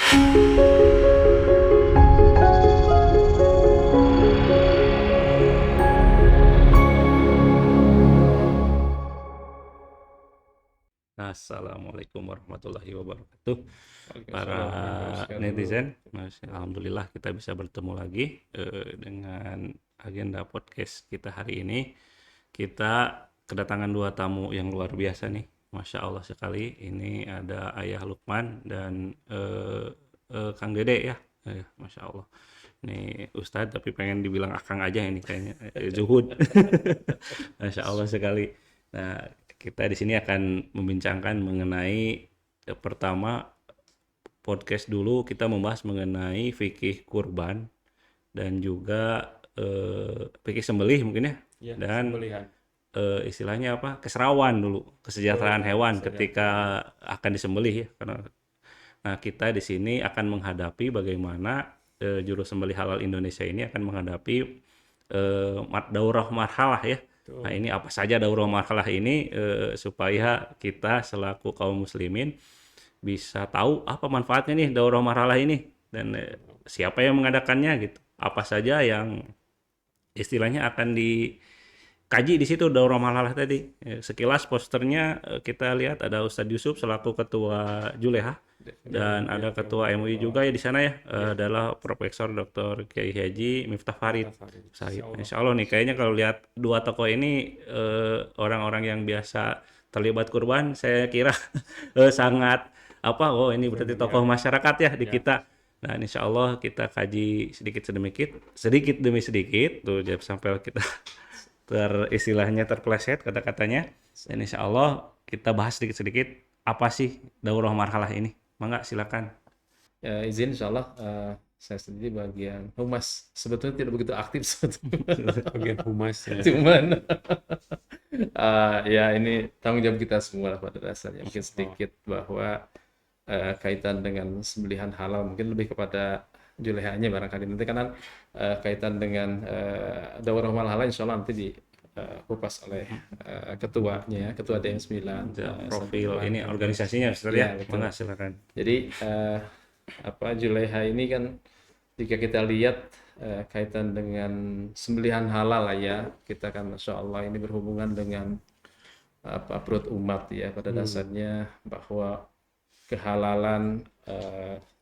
Assalamualaikum warahmatullahi wabarakatuh. Para Waalaikumsalam netizen, alhamdulillah kita bisa bertemu lagi dengan agenda podcast kita hari ini. Kita kedatangan dua tamu yang luar biasa nih, Masya Allah sekali. Ini ada Ayah Lukman dan Kang Dede ya. Masya Allah. Ini Ustadz tapi pengen dibilang Akang aja ini kayaknya. Zuhud. Masya Allah sekali. Nah, kita di sini akan membincangkan mengenai pertama podcast dulu kita membahas mengenai fikih kurban dan juga fikih sembelih mungkin ya, Ya, dan sembelihan. istilahnya apa, keserawan dulu, kesejahteraan Oh, hewan saya ketika akan disembelih ya. Karena nah kita di sini akan menghadapi bagaimana juru sembelih halal Indonesia ini akan menghadapi daurah marhalah ya. Nah, tuh. ini apa saja daurah marhalah ini supaya kita selaku kaum muslimin bisa tahu apa manfaatnya nih daurah marhalah ini dan siapa yang mengadakannya gitu. Apa saja yang istilahnya akan dikaji di situ daurah marhalah tadi. Sekilas posternya kita lihat ada Ustadz Yusuf selaku ketua Juleha dan Ya, ada yang ketua MUI juga ya di sana ya, ya, adalah Profesor Dr. Kiai Haji Miftah Farid Tafarid. Syahid. Insyaallah. Insya Allah nih kayaknya kalau lihat dua tokoh ini orang-orang yang biasa terlibat kurban, saya kira sangat apa, oh ini berarti tokoh Familiar. masyarakat ya di Ya. kita. Nah, insya Allah kita kaji sedikit demi sedikit tuh jangan sampai kita istilahnya terpeleset kata-katanya. Dan insya Allah kita bahas sedikit-sedikit apa sih daurah marhalah ini. Mangga silakan. Ya, izin insyaallah saya sendiri bagian humas. Sebetulnya tidak begitu aktif sebetulnya. Bagian humas ya. Cuman ya ini tanggung jawab kita semua lah pada dasarnya. Mungkin sedikit bahwa kaitan dengan sembelihan halal mungkin lebih kepada Julehanya barangkali nanti karena kaitan dengan daurah halal insya Allah nanti dikupas oleh ketuanya, ketua DM9 Profil ini organisasinya Ustaz ya, ya. betul. Mangga silakan. Jadi Juleha ini kan jika kita lihat kaitan dengan sembelihan halal lah ya, kita kan Masya Allah ini berhubungan dengan perut umat ya pada dasarnya bahwa kehalalan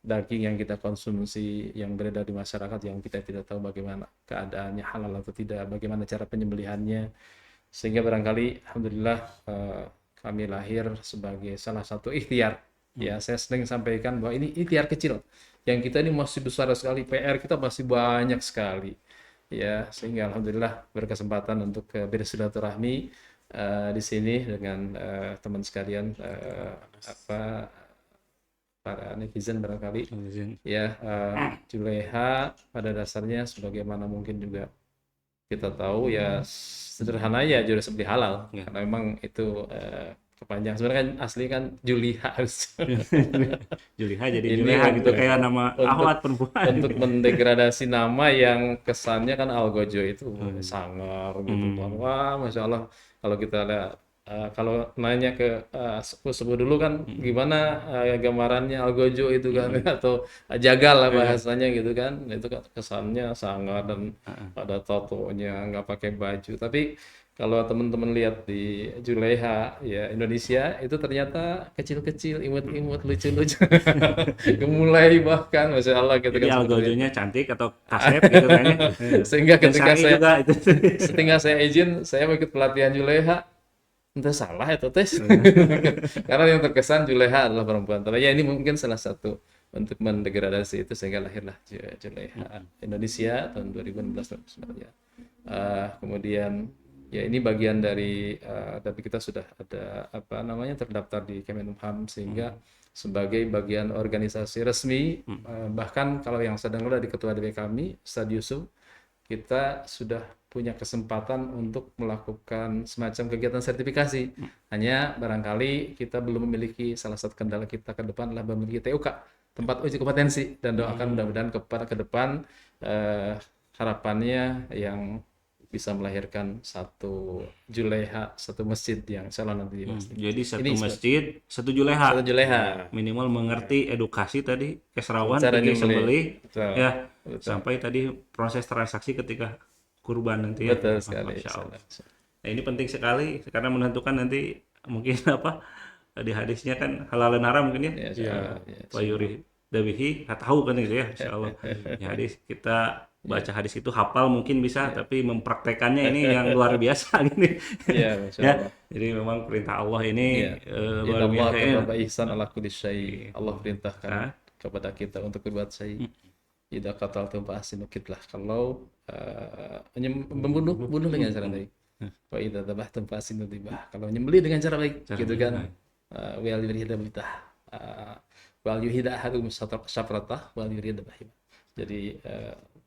daging yang kita konsumsi yang beredar di masyarakat yang kita tidak tahu bagaimana keadaannya halal atau tidak, bagaimana cara penyembelihannya, sehingga barangkali alhamdulillah kami lahir sebagai salah satu ikhtiar. Ya, saya sering sampaikan bahwa ini ikhtiar kecil. Yang kita ini masih besar sekali, PR kita masih banyak sekali. Ya, sehingga alhamdulillah berkesempatan untuk bersilaturahmi di sini dengan teman sekalian para netizen barangkali ya. Juleha pada dasarnya sebagaimana mungkin juga kita tahu ya sederhana ya juru sembelih halal Ya. karena memang itu kepanjangan sebenarnya kan asli kan Juliha harus Juliha jadi ini Juleha gitu untuk kayak nama ahwat perempuan. untuk mendegradasi nama yang kesannya kan Algojo itu sangar gitu kan. Wah, Masya Allah kalau kita lihat kalau nanya ke sepuh dulu kan gimana gambarannya Algojo itu kan atau jagal lah bahasanya gitu kan, itu kan kesannya sangar dan ada tatonya nggak pakai baju, tapi kalau teman-teman lihat di Juleha ya Indonesia itu ternyata kecil-kecil, imut-imut, lucu-lucu, gemulai bahkan Masya Allah gitu Jadi kan seperti itu. algojonya cantik atau kaset gitu kayaknya. Sehingga Dan ketika syar'i saya juga itu. setinggal saya izin, saya mau ikut pelatihan Juleha. Entah salah itu tes. Karena yang terkesan Juleha adalah perempuan. Tapi ya ini mungkin salah satu untuk mendegradasi itu sehingga lahirlah Juleha Indonesia tahun 2016 sebenarnya. Kemudian ya ini bagian dari tapi kita sudah ada apa namanya terdaftar di Kemenkumham sehingga sebagai bagian organisasi resmi bahkan kalau yang sedang ada di ketua DP kami Ustadz Yusuf, kita sudah punya kesempatan untuk melakukan semacam kegiatan sertifikasi. Hanya barangkali kita belum memiliki, salah satu kendala kita ke depan adalah memiliki TUK, tempat uji kompetensi, dan doakan mudah-mudahan ke depan harapannya yang bisa melahirkan satu juleha, satu masjid yang insya Allah nanti dibahas. Jadi satu Ini masjid, satu juleha. satu juleha, Minimal mengerti edukasi tadi, keserawan, cara pergi nyembelih. sembelih, Betul, ya, betul, sampai tadi proses transaksi ketika kurban nanti ya. betul sekali. Masya Insya Allah. Allah. Nah, ini penting sekali karena menentukan nanti mungkin apa di hadisnya kan halal dan haram mungkin ya. Ya, insya Allah. Ya, Wa yuri dabihi tahu kan itu ya, insya Allah. Ya, hadis kita baca hadis itu hafal mungkin bisa, tapi mempraktekannya ini yang luar biasa gini. ya, Masya Ya, Allah. jadi memang perintah Allah ini Ya. luar Inna Allah biasa ya. kataba ihsan ala kulli syai. Allah perintahkan kepada kita untuk berbuat syai. Idza qataltum fa ahsinu qitlah. Kalau membunuh dengan cara baik. Wa idza dzabhtum fa ahsinu dzibah. Kalau nyembelih dengan cara baik, gitu kan. Wal yurida bitah. Wal yuhida ahadum syafratah wal yurida bahim. Jadi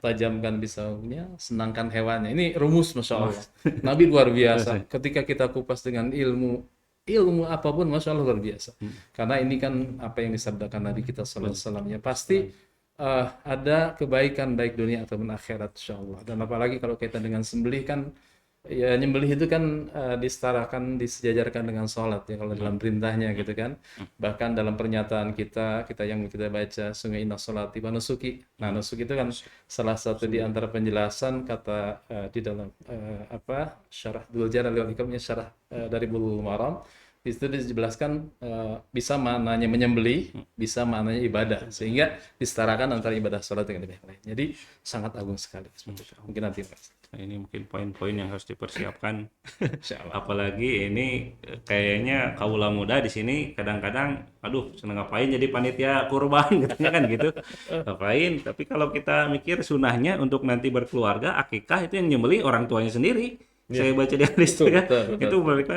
tajamkan pisaunya, senangkan hewannya. Ini rumus, Masya Allah. Nabi luar biasa. Ketika kita kupas dengan ilmu apapun, Masya Allah luar biasa. Karena ini kan apa yang disabdakan Nabi kita Sallallahu Alaihi Wasallam. Ya pasti ada kebaikan baik dunia ataupun akhirat, Insya Allah. Dan apalagi kalau kaitan dengan sembelih kan, ya nyembelih itu kan disetarakan, disejajarkan dengan sholat ya kalau dalam perintahnya gitu kan. Bahkan dalam pernyataan kita yang kita baca sungai inna sholati wa nusuki. Nah, nusuk itu kan salah satu di antara penjelasan kata di dalam syarah Dzul Jalal wal Ikramnya, syarah dari Bulughul Maram. Di situ dijelaskan bisa maknanya menyembelih, bisa maknanya ibadah, sehingga disetarakan antara ibadah sholat dengan ibadah lain. Jadi sangat agung sekali. Mungkin nanti Mas. Nah, ini mungkin poin-poin yang harus dipersiapkan. Insya Allah. Apalagi ini kayaknya kaula muda di sini kadang-kadang, aduh seneng ngapain jadi panitia kurban katanya kan gitu. Ngapain? Tapi kalau kita mikir sunahnya untuk nanti berkeluarga, akikah itu yang nyembeli orang tuanya sendiri. Saya baca di hadis itu ya. betul. Itu balik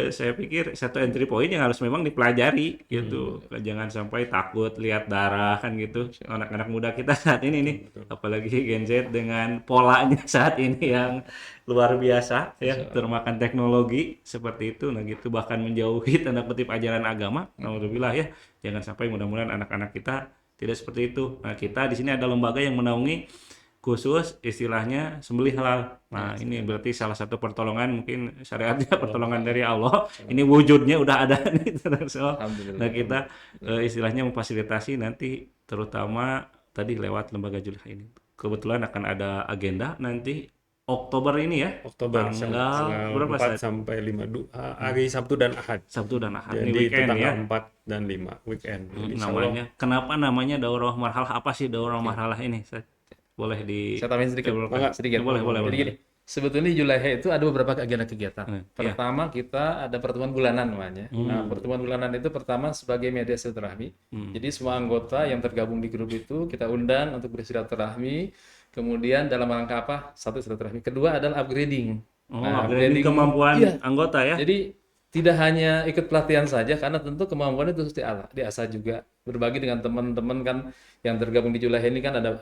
saya pikir satu entry point yang harus memang dipelajari gitu. Jangan sampai takut lihat darah kan gitu. Anak-anak muda kita saat ini nih, apalagi Gen Z dengan polanya saat ini yang luar biasa ya, termakan teknologi seperti itu. Nah gitu, bahkan menjauhi tanda kutip ajaran agama. Alhamdulillah ya. Jangan sampai, mudah-mudahan anak-anak kita tidak seperti itu. Nah, kita di sini ada lembaga yang menaungi khusus istilahnya sembelih halal. Nah, ini berarti salah satu pertolongan, mungkin syariatnya pertolongan dari Allah. Ini wujudnya udah ada nih. Nah, kita istilahnya memfasilitasi nanti, terutama tadi lewat lembaga Julha ini. Kebetulan akan ada agenda nanti Oktober ini ya. Oktober tanggal berapa 4 sampai 5 hari Sabtu dan Ahad. Sabtu dan Ahad. Jadi Ini weekend tanggal ya. 4 dan 5 weekend. Jadi Namanya. Kenapa namanya Daurah Marhalah? Apa sih Daurah Marhalah ini? Boleh Saya tambahin sedikit. Sedikit. Boleh. Jadi gini, sebetulnya di Julaiha itu ada beberapa agenda kegiatan. Pertama, kita ada pertemuan bulanan namanya. Nah, pertemuan bulanan itu pertama sebagai media silaturahmi. Jadi semua anggota yang tergabung di grup itu kita undang untuk bersilaturahmi. Kemudian dalam rangka apa? Satu, silaturahmi. Kedua adalah upgrading. Upgrading kemampuan anggota ya. Jadi tidak hanya ikut pelatihan saja, karena tentu kemampuan itu harus diasah juga. Berbagi dengan teman-teman kan yang tergabung di Julaiha ini kan ada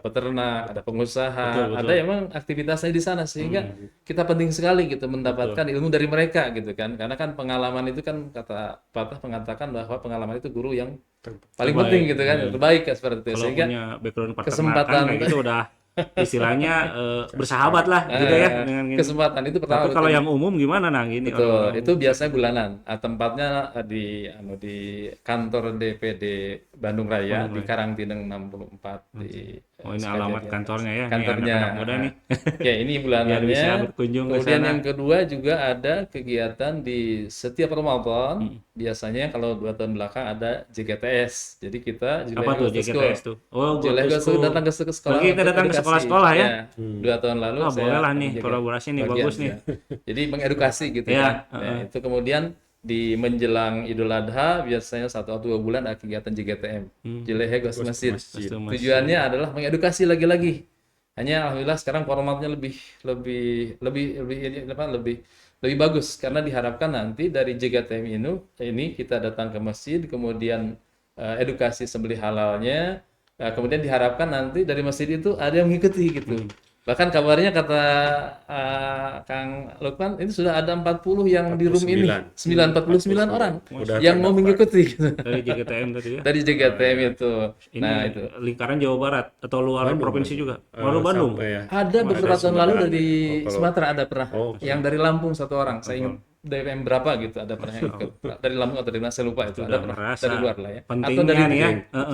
peternak, ada pengusaha, ada emang aktivitasnya di sana, sehingga kita penting sekali gitu mendapatkan ilmu dari mereka gitu kan. Karena kan pengalaman itu kan, kata Patah mengatakan bahwa pengalaman itu guru yang paling penting gitu kan, terbaik kan, seperti itu. Kalau Sehingga punya background kesempatan peternakan kayak gitu udah istilahnya bersahabat lah gitu ya dengan gini. kesempatan itu pertama. Tapi kalau yang umum gimana nah gini? Betul, itu biasanya bulanan. Tempatnya di kantor DPD Bandung Raya, di Karangtineng 64 di ini alamat kantornya ya. kantornya. Ini anak muda nih. Ya, ini Biar bulanannya. bisa berkunjung ke Kemudian sana. yang kedua juga ada kegiatan di setiap Ramadan. Biasanya kalau 2 tahun belakang ada JGTS. Jadi kita Apa tuh JGTS tuh? Oh, Julaiha Go to School. datang ke sekolah. Bagi kita untuk datang ke edukasi. sekolah-sekolah ya. 2 tahun lalu saya boleh lah nih menjaga kolaborasi nih, bagian, bagus nih. ya. Jadi mengedukasi gitu Ya, kan. Ya, itu kemudian di menjelang Idul Adha biasanya 1 atau 2 bulan ada kegiatan JGTM. Julaiha Ghost Masjid. Tujuannya adalah mengedukasi lagi-lagi. Hanya alhamdulillah sekarang formatnya lebih bagus, karena diharapkan nanti dari JGTM ini kita datang ke masjid, kemudian edukasi sembelih halalnya, kemudian diharapkan nanti dari masjid itu ada yang mengikuti gitu. Bahkan kabarnya kata Kang Lukman itu sudah ada 40 yang di room ini. 49 orang Udah yang mau terdaftar. mengikuti gitu. Dari JGTM tadi ya. Dari JGTM itu. Ini Nah, itu. lingkaran Jawa Barat atau luar Bandung, provinsi Bandung. juga. Baru Bandung. Sampai ya. Ada beberapa tahun lalu Sumatera. dari Oh, kalau- Sumatera ada pernah. Oh, Yang dari Lampung satu orang. Saya ingat DPM berapa gitu ada pernah yang ikut. Dari Lampung atau dari mana saya lupa itu. Ada udah pernah merasa dari luar lah ya. Atau pentingnya dari nih ya.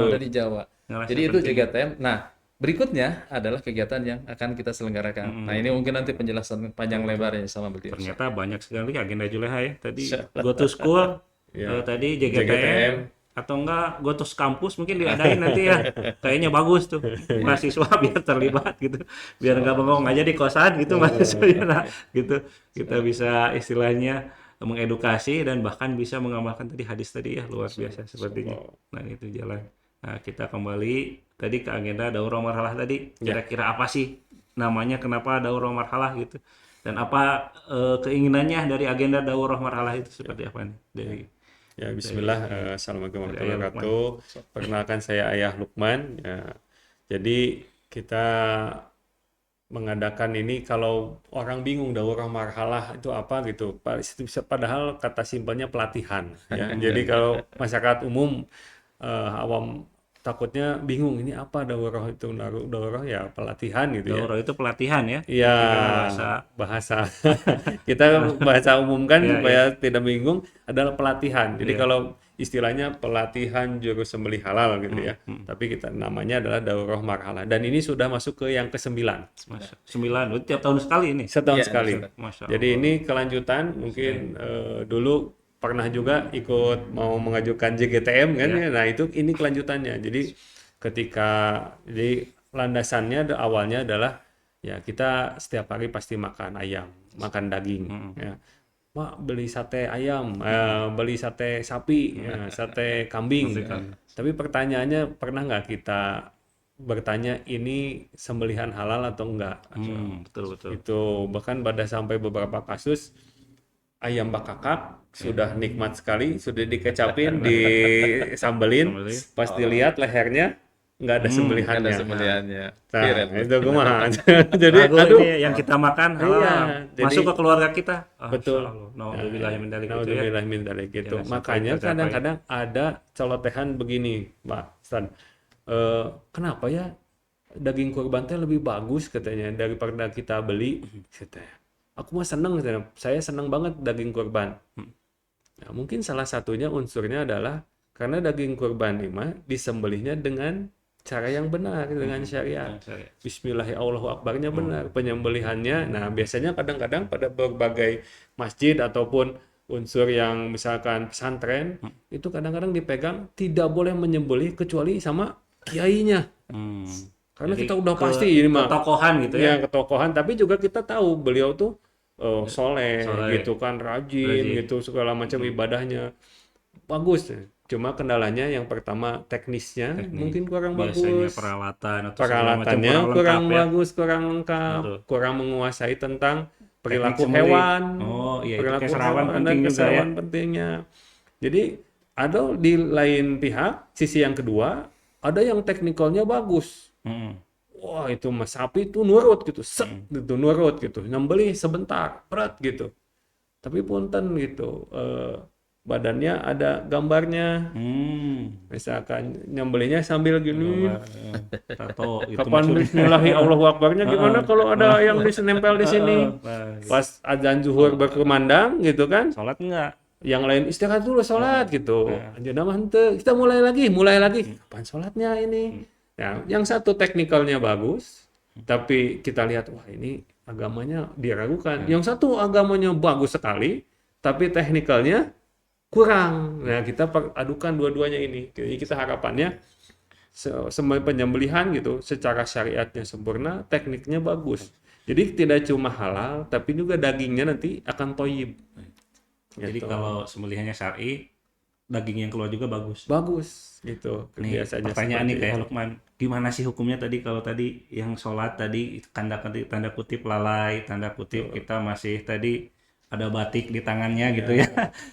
dari Jawa. Ngerasa Jadi itu penting. JGTM. Nah, berikutnya adalah kegiatan yang akan kita selenggarakan. Nah, ini mungkin nanti penjelasan panjang lebarnya sama beliau. Ternyata banyak sekali agenda Juleha ya. Tadi Insyaallah. go to school, Ya. tadi JGTM. JGTM, atau enggak go to kampus mungkin diadain nanti ya. Kayaknya bagus tuh. Mahasiswa biar terlibat gitu. Biar nggak bengong aja di kosan gitu mahasiswanya. Nah, gitu. Kita bisa istilahnya mengedukasi dan bahkan bisa mengamalkan tadi hadis tadi ya, luar biasa sepertinya. Nah, itu jalan. Nah, kita kembali tadi ke agenda daurah marhalah tadi. Kira-kira apa sih namanya, kenapa daurah marhalah gitu? Dan apa keinginannya dari agenda daurah marhalah itu seperti apa nih? Dari Ya, Bismillah. Assalamualaikum Ayah warahmatullahi wabarakatuh. Perkenalkan saya Ayah Lukman. Ya, jadi kita mengadakan ini kalau orang bingung daurah marhalah itu apa gitu. Padahal kata simpelnya pelatihan. Ya. Jadi kalau masyarakat umum awam takutnya bingung ini apa daurah itu. Daurah ya pelatihan gitu ya. daurah itu pelatihan ya? Iya, Bahasa bahasa kita bahasa umum kan Iya, supaya tidak bingung adalah pelatihan. Jadi Iya. kalau istilahnya pelatihan juru sembelih halal gitu ya. Tapi kita namanya adalah daurah marhalah. Dan ini sudah masuk ke yang ke-9. Masya, 9, itu tiap tahun sekali ini. Setahun Iya, sekali. Masya Jadi ini kelanjutan mungkin dulu pernah juga ikut mau mengajukan JGTM kan ya. Nah, ini kelanjutannya. Jadi jadi landasannya awalnya adalah ya kita setiap hari pasti makan ayam, makan daging ya. Mak beli sate ayam, beli sate sapi, ya, sate kambing. Tapi pertanyaannya pernah nggak kita bertanya ini sembelihan halal atau enggak? betul betul. Itu bahkan pada sampai beberapa kasus ayam bakakak sudah nikmat sekali, sudah dikecapin, disambelin, pas dilihat lehernya nggak ada Ada sembelihannya. sembelihannya. Nah, Keren. itu kumaha. Jadi Ragu aduh, ini yang kita makan halal, Iya, jadi- masuk ke keluarga kita. Betul. Nauzubillah min dzalik gitu ya. Naudzubillah min dzalik gitu. Jangan sampai Makanya tercapai. kadang-kadang ada celotehan begini, Pak Stan. Kenapa ya daging kurban teh lebih bagus katanya daripada kita beli? Katanya. Aku mah seneng, katanya. Saya seneng banget daging kurban. Nah, mungkin salah satunya unsurnya adalah karena daging kurban ini mah disembelihnya dengan cara yang benar, dengan syariat. Bismillahirrahmanirrahimnya benar penyembelihannya. Nah, biasanya kadang-kadang pada berbagai masjid ataupun unsur yang misalkan pesantren itu kadang-kadang dipegang tidak boleh menyembelih kecuali sama kiainya. Karena Jadi kita udah pasti ini mah ketokohan gitu ya. ya ketokohan, tapi juga kita tahu beliau tuh soleh Soleh. gitu kan, rajin gitu segala macam ibadahnya bagus. Cuma kendalanya yang pertama teknisnya mungkin kurang Biasanya bagus. peralatan atau segala macam Peralatannya kurang lengkap ya. bagus, kurang lengkap, Betul. kurang menguasai tentang perilaku sembelih. hewan, Oh, iya, itu perilaku keserawan hewan penting dan juga ya. keserawan pentingnya. Jadi ada di lain pihak, sisi yang kedua, ada yang teknikalnya bagus. Mm. Wah itu mas sapi itu nurut gitu, set gitu nurut gitu, nyembelih sebentar, berat gitu. Tapi punten gitu, badannya ada gambarnya. Misalkan nyembelihnya sambil gini, Tato itu kapan maksudnya. Bismillahi Allahu Akbarnya gimana kalau ada yang nempel di sini? Nah, gitu. Pas azan zuhur berkumandang gitu kan, Sholat enggak? yang lain istirahat dulu sholat gitu. Anjeunna mah henteu, kita mulai lagi. Kapan sholatnya ini? Nah, yang satu teknikalnya bagus, tapi kita lihat wah ini agamanya diragukan. Yang satu agamanya bagus sekali, tapi teknikalnya kurang. Nah, kita adukan dua-duanya ini. Jadi kita harapannya semua penyembelihan gitu secara syariatnya sempurna, tekniknya bagus. Jadi tidak cuma halal, tapi juga dagingnya nanti akan toyib. Jadi Gitu. kalau sembelihannya syar'i, daging yang keluar juga bagus. Bagus gitu. Nih, Biasanya pertanyaan nih seperti kayak itu. Lukman, gimana sih hukumnya tadi kalau tadi yang sholat tadi tanda kutip lalai, tanda kutip kita masih tadi ada batik di tangannya gitu ya.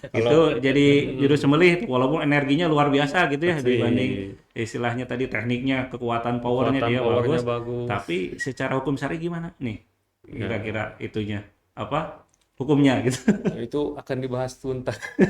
Itu jadi juru sembelih walaupun energinya luar biasa gitu ya dibanding istilahnya tadi tekniknya, kekuatan powernya Kekuatan dia powernya bagus. bagus. Tapi secara hukum syari gimana nih? Ya. Kira-kira itunya apa? Hukumnya gitu. Itu akan dibahas tuntas di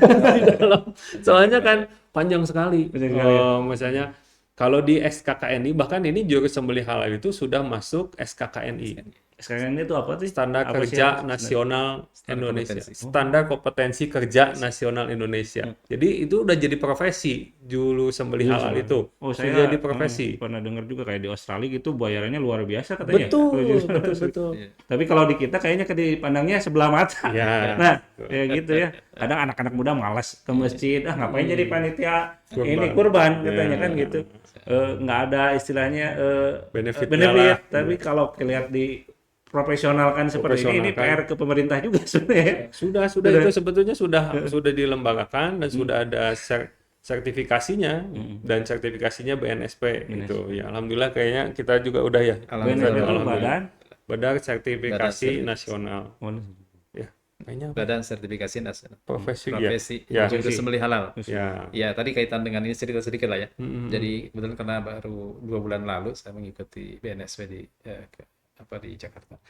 dalam. Soalnya kan panjang sekali. Panjang sekali, ya. Misalnya kalau di SKKNI, bahkan ini juru sembelih halal itu sudah masuk SKKNI. Sekarang itu apa sih? Standar Apa sih Kerja yang- Nasional Standar Indonesia. kompetensi. Standar Kompetensi Kerja Nasional Indonesia. Jadi itu udah jadi profesi juru sembelih halal itu. Oh, Sudah saya jadi profesi. pernah dengar juga kayak di Australia gitu bayarannya luar biasa katanya. Betul, Kalau juru- betul, betul. Tapi kalau di kita kayaknya dipandangnya sebelah mata. Ya. Nah, ya gitu ya. Kadang anak-anak muda malas ke masjid, ngapain jadi panitia ini kurban katanya kan gitu. Nggak ada istilahnya Benefitnya benefit. lah. Tapi kalau kelihatan di profesionalkan seperti ini PR ke pemerintah juga sebenarnya. Sudah itu sebetulnya sudah dilembagakan dan sudah ada sertifikasinya dan sertifikasinya BNSP gitu. Ya alhamdulillah kayaknya kita juga udah ya. BNSP itu Alhamdulillah. badan. Badan sertifikasi Badan nasional. Oh, Ya, kayaknya Badan Sertifikasi Nasional profesi ya. Profesi Ya. Juru Sembelih Halal. Ya. Ya, tadi kaitan dengan ini cerita sedikit lah ya. Jadi kebetulan karena baru 2 bulan lalu saya mengikuti BNSP di Jakarta.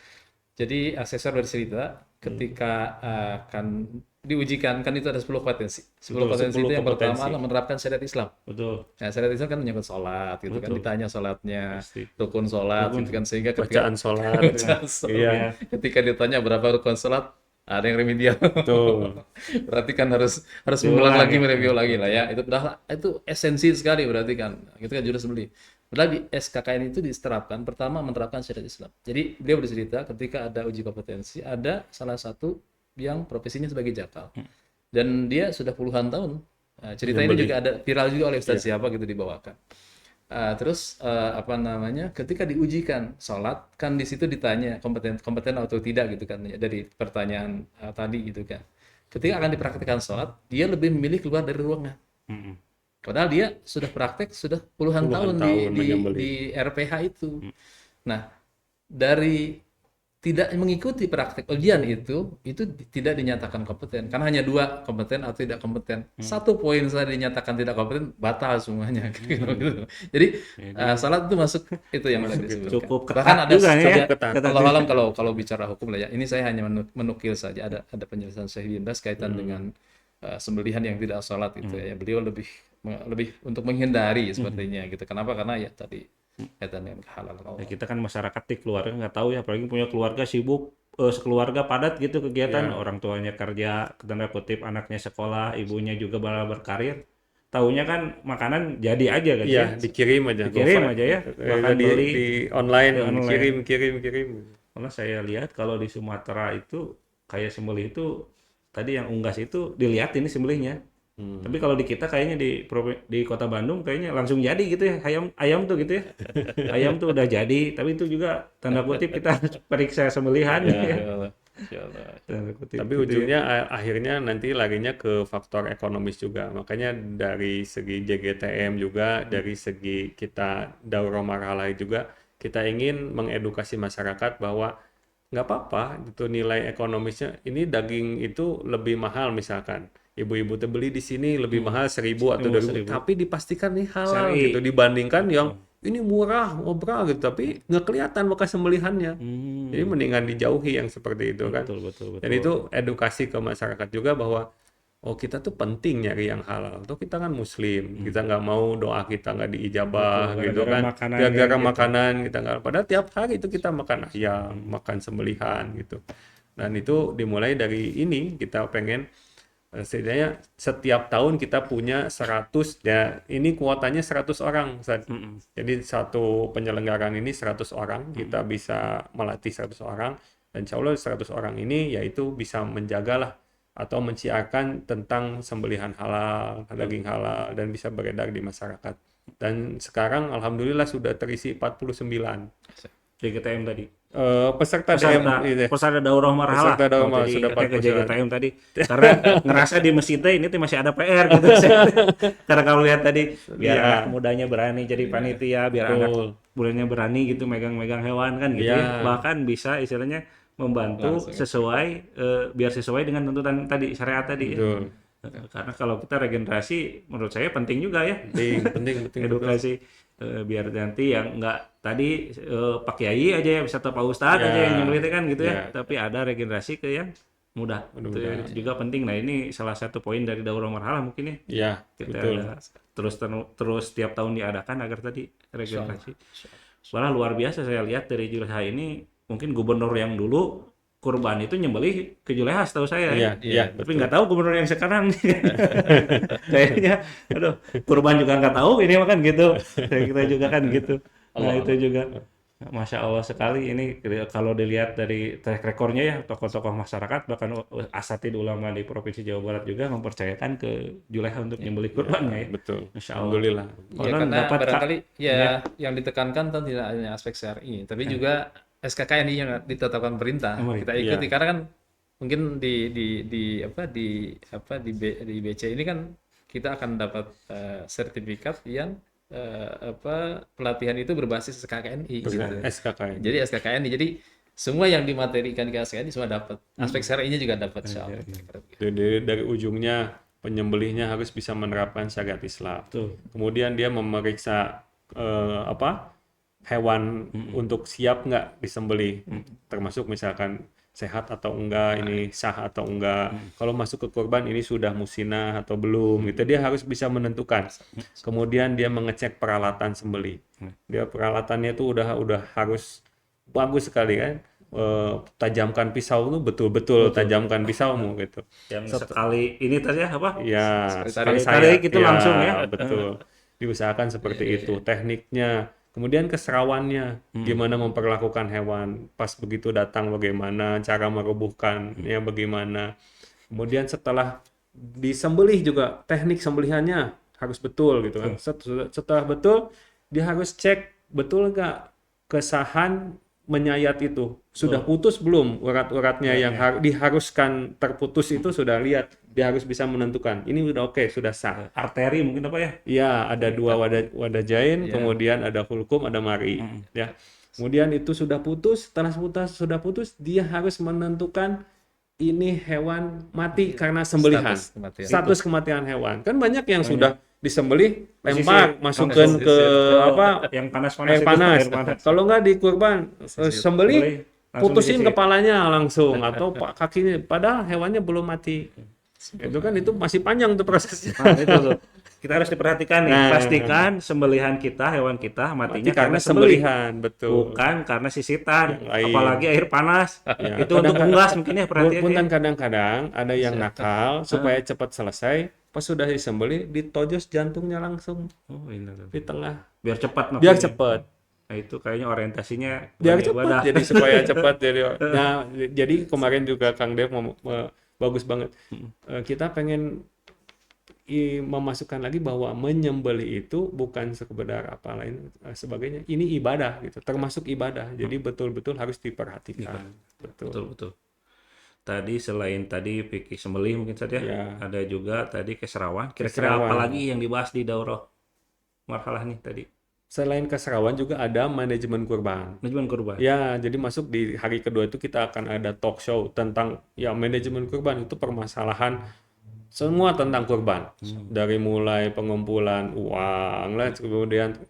Jadi asesor bercerita ketika akan diujikan kan itu ada 10 kompetensi. 10 kompetensi 10 itu yang pertama kompetensi. adalah menerapkan syariat Islam. betul. Nah, syariat Islam kan menyangkut sholat gitu kan, Betul. ditanya sholatnya, Pasti. rukun sholat gitu kan, sehingga ketika Bacaan sholat. bacaan sholat, Iya. ketika ditanya berapa rukun sholat, ada yang remedial. Betul. Berarti kan harus Diulang mengulang lagi, ya. mereview lagi lah ya. Itu esensi sekali berarti kan. Gitu kan juru sembelih. Padahal di SKKN itu diterapkan, pertama menerapkan syariat Islam. Jadi beliau bercerita ketika ada uji kompetensi, ada salah satu yang profesinya sebagai jakal. Dan dia sudah puluhan tahun. Nah, cerita ini juga ada viral juga oleh Ustaz siapa gitu dibawakan. Terus ketika diujikan sholat kan di situ ditanya kompeten atau tidak gitu kan ya, dari pertanyaan tadi gitu kan. Ketika akan dipraktikkan sholat, dia lebih memilih keluar dari ruangan. Mm-mm. Padahal dia sudah praktek sudah puluhan tahun tahun di menyembelih. RPH itu. Nah, dari tidak mengikuti praktek ujian itu tidak dinyatakan kompeten. Karena hanya 2 kompeten atau tidak kompeten. 1 poin saja dinyatakan tidak kompeten, batal semuanya. Gitu. Jadi salat itu masuk itu yang tadi disebutkan. Cukup ketat Bahkan ada juga ya. ketat. Allah alam kalau bicara hukum lah ya. Ini saya hanya menukil saja. Ada penjelasan Syekh bin Baz kaitan dengan sembelihan yang tidak salat gitu ya. Beliau lebih untuk menghindari sepertinya gitu. Kenapa? Karena ya tadi kaitan dengan kehalalan. Ya, kita kan masyarakat di keluarga nggak tahu ya, apalagi punya keluarga sibuk, sekeluarga padat gitu kegiatan, orang tuanya kerja, tanda kutip anaknya sekolah, ibunya juga berkarir. Taunya kan makanan jadi aja kan Iya, ya. dikirim aja. Dikirim GoFood. aja ya. Bahkan di, beli di online, di online. kirim. Karena saya lihat kalau di Sumatera itu kayak sembelih itu tadi yang unggas itu dilihat ini sembelihnya. Tapi kalau di kita kayaknya di Kota Bandung kayaknya langsung jadi gitu ya, ayam tuh gitu ya. Ayam tuh udah jadi, tapi itu juga tanda kutip kita harus periksa sembelihan ya. Tanda kutip Tapi gitu ujungnya akhirnya nanti larinya ke faktor ekonomis juga. Makanya dari segi JGTM juga, dari segi kita daurah marhalah juga, kita ingin mengedukasi masyarakat bahwa nggak apa-apa itu nilai ekonomisnya. Ini daging itu lebih mahal misalkan. Ibu-ibu beli di sini lebih mahal 1.000 atau 2.000, tapi dipastikan nih halal Syari. gitu dibandingkan yang ini murah, ngobrol gitu, tapi nggak kelihatan bekas sembelihannya. Jadi mendingan dijauhi yang seperti itu kan. Betul. Dan itu edukasi ke masyarakat juga bahwa kita tuh penting nyari yang halal. Tuh kita kan muslim, kita nggak mau doa kita nggak diijabah Betul, gitu gara-gara kan. makanan Gara-gara gitu. makanan kita nggak. Padahal tiap hari itu kita makan ayam, makan sembelihan gitu. Dan itu dimulai dari ini kita pengen setidaknya setiap tahun kita punya 100 ya, ini kuotanya 100 orang Ustaz. Jadi satu penyelenggaraan ini 100 orang, kita bisa melatih 100 orang dan insya Allah 100 orang ini yaitu bisa menjagalah atau menciarkan tentang sembelihan halal, daging halal dan bisa beredar di masyarakat. Dan sekarang alhamdulillah sudah terisi 49 JGTM tadi. peserta DM itu. Peserta daurah marhalah. Peserta daurah marhalah, Jadi sudah katanya ke 49. JGTM tadi. Karena ngerasa di masjid ini tuh masih ada PR gitu. Karena kalau lihat tadi biar Iya. anak mudanya berani jadi panitia, biar anak Betul. bulannya berani gitu megang-megang hewan kan gitu Iya. ya. Bahkan bisa istilahnya membantu Langsung. sesuai biar sesuai dengan tuntutan tadi syariat tadi ya. Betul. Karena kalau kita regenerasi menurut saya penting juga ya. Penting betul. Edukasi biar nanti yang nggak tadi Pak Kiai aja ya bisa atau Pak Ustadz Ya. aja yang nyembelih kan gitu ya. Ya. Tapi ada regenerasi ke yang mudah. Itu juga penting. Nah, ini salah satu poin dari Daurah Marhalah mungkin ya. Ya, Kita betul. ada terus tiap tahun diadakan agar tadi regenerasi. Soalnya luar biasa saya lihat dari Juleha ini, mungkin gubernur yang dulu kurban itu nyembelih ke Juleha setahu saya ya. Iya, Tapi nggak tahu gubernur yang sekarang. Kayaknya, aduh, kurban juga nggak tahu ini mah kan gitu. Kita juga kan gitu. Nah itu juga, Masya Allah sekali ini kalau dilihat dari track recordnya ya, tokoh-tokoh masyarakat bahkan asatid ulama di Provinsi Jawa Barat juga mempercayakan ke Juleha untuk nyembelih kurbannya ya. Betul. Masya Allah. Alhamdulillah. Ya, Konon karena dapat barangkali yang ditekankan kan tidak hanya aspek syar'i, tapi juga SKKN yang ditetapkan pemerintah. Kita ikuti karena kan mungkin di BC ini kan kita akan dapat sertifikat yang pelatihan itu berbasis SKKNI gitu. SKKN. Jadi SKKNI. Jadi semua yang dimaterikan ke SKKNI semua dapat. Aspek syar'inya juga dapat insyaallah. Jadi dari ujungnya penyembelihnya harus bisa menerapkan syariat Islam. Betul. Kemudian dia memeriksa hewan untuk siap nggak disembelih, termasuk misalkan sehat atau enggak, ini sah atau enggak. Kalau masuk ke kurban ini sudah musinah atau belum, gitu dia harus bisa menentukan. Kemudian dia mengecek peralatan sembelih. Dia peralatannya itu udah harus bagus sekali kan. Tajamkan pisau itu betul-betul tajamkan pisaumu gitu. Yang sekali ini tadi ya apa? Ya, Sekali saya tarik itu langsung ya. betul. Diusahakan seperti itu. Tekniknya, kemudian keserawannya, gimana memperlakukan hewan, pas begitu datang bagaimana, cara merobohkannya bagaimana. Kemudian setelah disembelih juga teknik sembelihannya harus betul gitu kan. Setelah betul, dia harus cek betul nggak kesahan menyayat itu sudah putus belum urat-uratnya yang diharuskan terputus itu sudah lihat, dia harus bisa menentukan ini udah oke, sudah sah. Arteri mungkin apa ya? Ya, ada dua wadah jain, kemudian ada hulkum, ada mari. Ya, kemudian itu sudah putus, setelah sudah putus, dia harus menentukan ini hewan mati karena sembelihan. Status kematian hewan. Kan banyak yang sudah disembelih, lempar, masukkan ke yang panas-panas air itu, panas. air panas. Kalau nggak di kurban, sembelih, langsung putusin disisir. kepalanya langsung atau kakinya, padahal hewannya belum mati. Itu kan itu masih panjang tuh prosesnya. Nah, itu tuh. Kita harus diperhatikan nih, Nah. pastikan sembelihan kita, hewan kita matinya Mati karena sembelih. sembelihan, betul. Bukan karena sisitan, Yang lain. apalagi air panas. Ya, Itu untuk kadang-kadang- unggas mungkin ya perhatian Punten ya. kadang-kadang ada yang nakal supaya cepat selesai, pas sudah disembelih ditojos jantungnya langsung Oh, ini tuh. di tengah Biar cepat biar makanya. cepat. Nah, itu kayaknya orientasinya Biar ibadah. cepat jadi supaya cepat jadi. Nah, jadi kemarin juga Kang Dev bagus banget. Kita pengen memasukkan lagi bahwa menyembelih itu bukan sekedar apa lain sebagainya. Ini ibadah gitu, termasuk ibadah. Jadi betul-betul harus diperhatikan. Betul. Betul. Tadi selain tadi fikih sembelih mungkin saja Ya. ada juga tadi keserawan. Kira-kira Keserawan. apa lagi yang dibahas di daurah marhalah nih tadi? Selain keserawan juga ada manajemen kurban. Manajemen kurban. Ya, jadi masuk di hari kedua itu kita akan ada talk show tentang ya manajemen kurban, itu permasalahan semua tentang kurban. Dari mulai pengumpulan uang lah,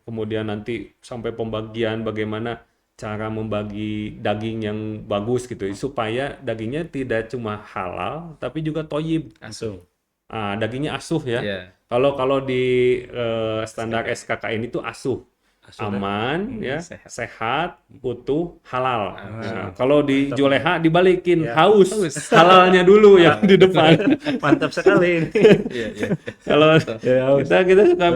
kemudian nanti sampai pembagian bagaimana cara membagi daging yang bagus gitu supaya dagingnya tidak cuma halal tapi juga thoyyib. Asuh. Dagingnya asuh ya. Iya. Kalau di standar SKKN itu asuh. Asuh, Aman ya, sehat. sehat, utuh, halal. Nah, kalau di Juleha dibalikin Ya. haus, halalnya dulu yang di depan. Mantap sekali ini. Iya. Kalau Ya, haus. kita suka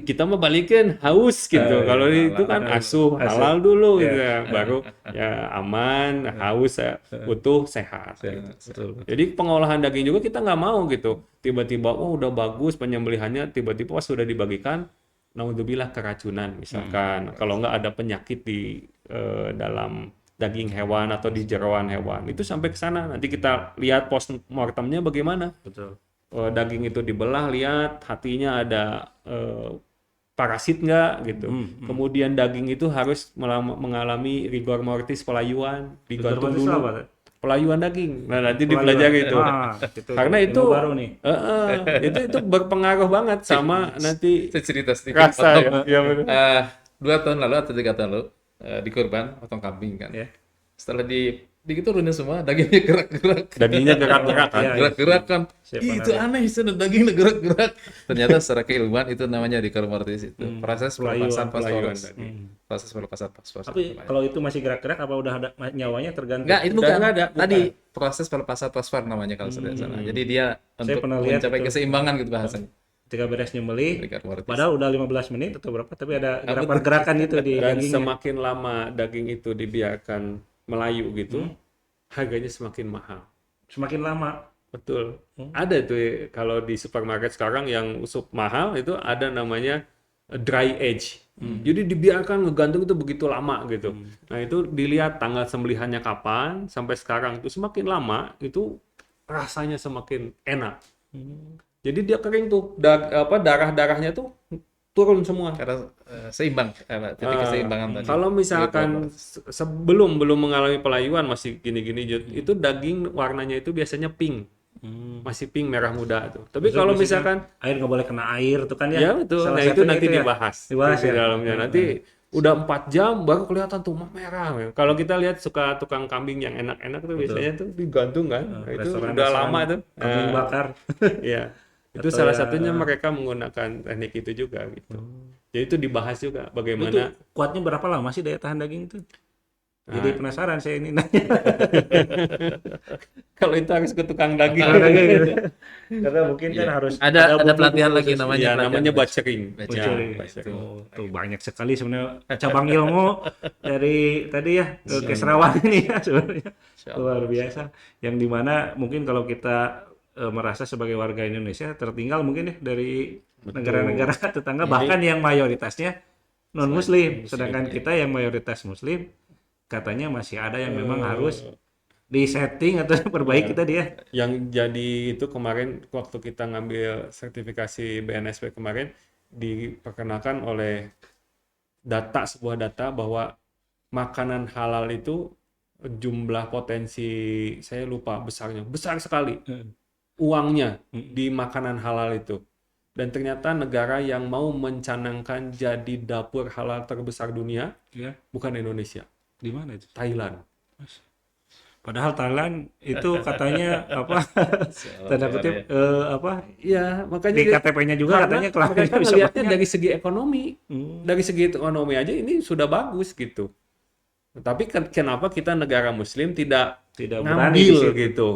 kita mau balikin haus gitu. Kalau itu kan asuh, halal dulu gitu ya. Baru ya aman, haus, utuh, sehat. Betul. Jadi pengolahan daging juga kita nggak mau gitu. Tiba-tiba udah bagus penyembelihannya, tiba-tiba pas sudah dibagikan naudzubillah keracunan misalkan. Kalau nggak ada penyakit di dalam daging hewan atau di jeroan hewan, itu sampai ke sana nanti kita lihat post mortemnya bagaimana. Betul. Daging itu dibelah, lihat hatinya ada parasit nggak gitu. Kemudian daging itu harus mengalami rigor mortis pelayuan, digantung Otomatis dulu apa? pelayuan daging. Nah, nanti Pelayuan. dipelajari itu. Itu Karena ilmu itu baru nih. itu berpengaruh banget sama nanti Saya cerita sedikit, rasa ya. potong. Ya, benar. 2 tahun lalu atau 3 tahun lalu di kurban potong kambing kan. Ya. Setelah digiturunin semua, dagingnya gerak-gerak. Dagingnya gerak-gerak kan. Iya, Gerak-gerak kan. Siapa Ih, itu aneh, sudah dagingnya gerak-gerak. Ternyata secara keilmuan itu namanya rigor mortis itu. Proses pelepasan pelayuan fosforus. tadi. Proses pelepasan fosforus. Tapi kalau itu masih gerak-gerak apa udah ada nyawanya tergantung? Enggak, itu Udah bukan. nggak ada, Tadi proses pelepasan fosfor namanya kalau sudah sana. Jadi dia untuk pernah lihat mencapai itu. keseimbangan gitu bahasanya. Ketika beres nyembelih, Rigor mortis. padahal udah 15 menit atau berapa, tapi ada gerakan gitu di Dan dagingnya. semakin lama daging itu dibiarkan melayu gitu, harganya semakin mahal. Semakin lama. Betul. Ada tuh kalau di supermarket sekarang yang mahal itu ada namanya dry age. Jadi dibiarkan ngegantung itu begitu lama gitu. Nah, itu dilihat tanggal sembelihannya kapan sampai sekarang itu semakin lama itu rasanya semakin enak. Jadi dia kering tuh, darah-darahnya tuh turun semua. Karena seimbang, titik keseimbangan tadi. Kalau misalkan sebelum belum mengalami pelayuan masih gini-gini, itu daging warnanya itu biasanya pink, masih pink merah muda tuh. Tapi kalau misalkan Air nggak boleh kena air tuh kan ya. ya betul, Salah nah itu satunya nanti ya. dibahas Dibahas di ya. dalamnya. Nanti udah 4 jam baru kelihatan tuh merah. Kalau kita lihat suka tukang kambing yang enak-enak tuh biasanya tuh digantung kan. Nah, itu Restoran-restoran udah lama tuh. Kambing bakar. Iya. Itu Atau salah ya- satunya mereka menggunakan teknik itu juga gitu. Jadi itu dibahas juga Itu bagaimana kuatnya berapa lama sih daya tahan daging itu? Jadi Nah. penasaran saya ini nanya. kalau itu harus ke tukang daging. Daging gitu. Karena mungkin kan harus Ada bumbu-bumbu pelatihan lagi khusus. namanya. Iya, pelatihan namanya batch. butchering. Mencuri. Ya, butchering. Tuh banyak sekali sebenarnya cabang ilmu dari tadi ya ke Sarawak ini ya sebenarnya luar biasa. Yang dimana mungkin kalau kita merasa sebagai warga Indonesia tertinggal mungkin ya dari negara-negara tetangga bahkan yang mayoritasnya non Muslim, sedangkan kita yang mayoritas Muslim katanya masih ada yang memang harus disetting atau perbaiki tadi ya. Yang jadi itu kemarin waktu kita ngambil sertifikasi BNSP kemarin diperkenalkan oleh sebuah data bahwa makanan halal itu jumlah potensi saya lupa besarnya, besar sekali uangnya di makanan halal itu. Dan ternyata negara yang mau mencanangkan jadi dapur halal terbesar dunia Ya, bukan Indonesia, di mana itu? Thailand. Padahal Thailand itu katanya apa tanda kutip apa Ya, makanya di KTP-nya juga katanya karena mereka kelaminnya bisa ngelihatnya banyak. dari segi ekonomi. Dari segi ekonomi aja ini sudah bagus gitu. Tapi kenapa kita negara Muslim tidak berani di ngambil situ. gitu,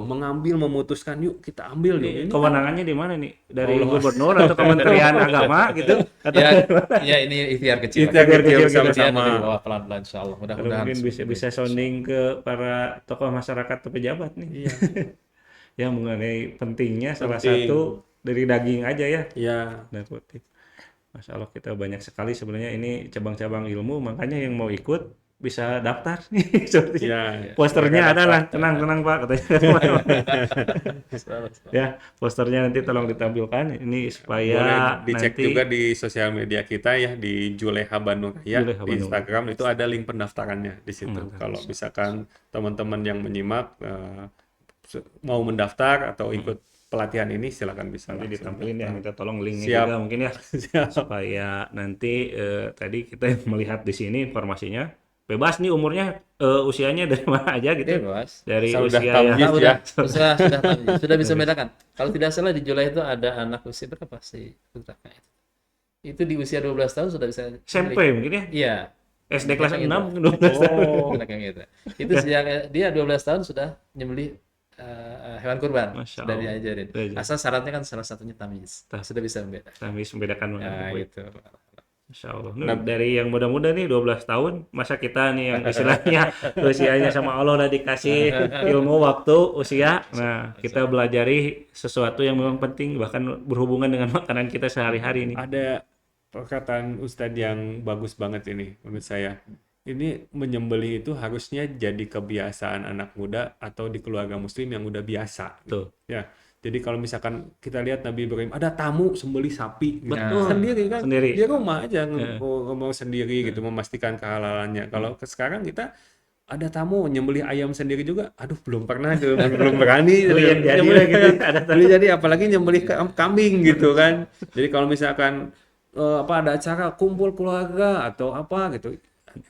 memutuskan yuk kita ambil yuk. Ini Kewenangannya di mana nih? Dari Allah. gubernur atau Kementerian Agama gitu? Atau Ya ini ikhtiar kecil. Ikhtiar kecil Ikhtiar sama-sama. di bawah pelan-pelan insyaallah. atau Mudah-mudahan mungkin bisa sounding ke para tokoh masyarakat atau pejabat nih. Iya. Yang mengenai pentingnya salah Penting. satu dari daging aja ya. Ya, Tanda kutip. Masya Allah kita banyak sekali sebenarnya ini cabang-cabang ilmu, makanya yang mau ikut bisa daftar nih seperti ya. posternya ada lah, tenang Pak katanya. Ya, posternya nanti tolong ditampilkan ini Boleh supaya dicek nanti juga di sosial media kita ya di Juleha Bandung Raya Juleha di Bandung. Instagram itu ada link pendaftarannya di situ. Mantap. Kalau misalkan teman-teman yang menyimak mau mendaftar atau ikut pelatihan ini silakan bisa nanti langsung. ditampilin ya, minta tolong linknya Siap. juga mungkin ya supaya nanti tadi kita melihat di sini informasinya bebas nih umurnya usianya dari mana aja gitu Bebas. dari Sudah usia tamyiz yang ya. Sudah bisa membedakan. Kalau tidak salah di Julai itu ada anak usia berapa sih? Itu di usia 12 tahun sudah bisa SMP mungkin ya Iya. SD kelas 6 Gitu. mungkin 12 tahun. Anak yang gitu. Itu sejak dia 12 tahun sudah nyembelih hewan kurban. Masya Sudah Allah. diajarin. Diajarin. Asal syaratnya kan salah satunya tamyiz. Sudah bisa membedakan. Kami membedakan mana Nah, yang baik. gitu. Masya Allah. Nah, dari yang muda-muda nih 12 tahun, masa kita nih yang istilahnya usianya sama Allah udah dikasih ilmu, waktu, usia. Nah, kita belajari sesuatu yang memang penting, bahkan berhubungan dengan makanan kita sehari-hari nih. Ada perkataan Ustadz yang bagus banget ini menurut saya. Ini menyembelih itu harusnya jadi kebiasaan anak muda atau di keluarga muslim yang udah biasa. Tuh. Ya, Jadi kalau misalkan kita lihat Nabi Ibrahim ada tamu sembelih sapi gitu. Betul. Sendiri kan, Sendiri. di rumah aja ngomong sendiri gitu, memastikan kehalalannya. Kalau sekarang kita ada tamu nyembelih ayam sendiri juga, aduh belum pernah tuh, belum berani Beli yang jadi nyembelih, lah gitu, ada tamu. beli jadi apalagi nyembelih kambing gitu kan. Jadi kalau misalkan ada acara kumpul keluarga atau apa gitu,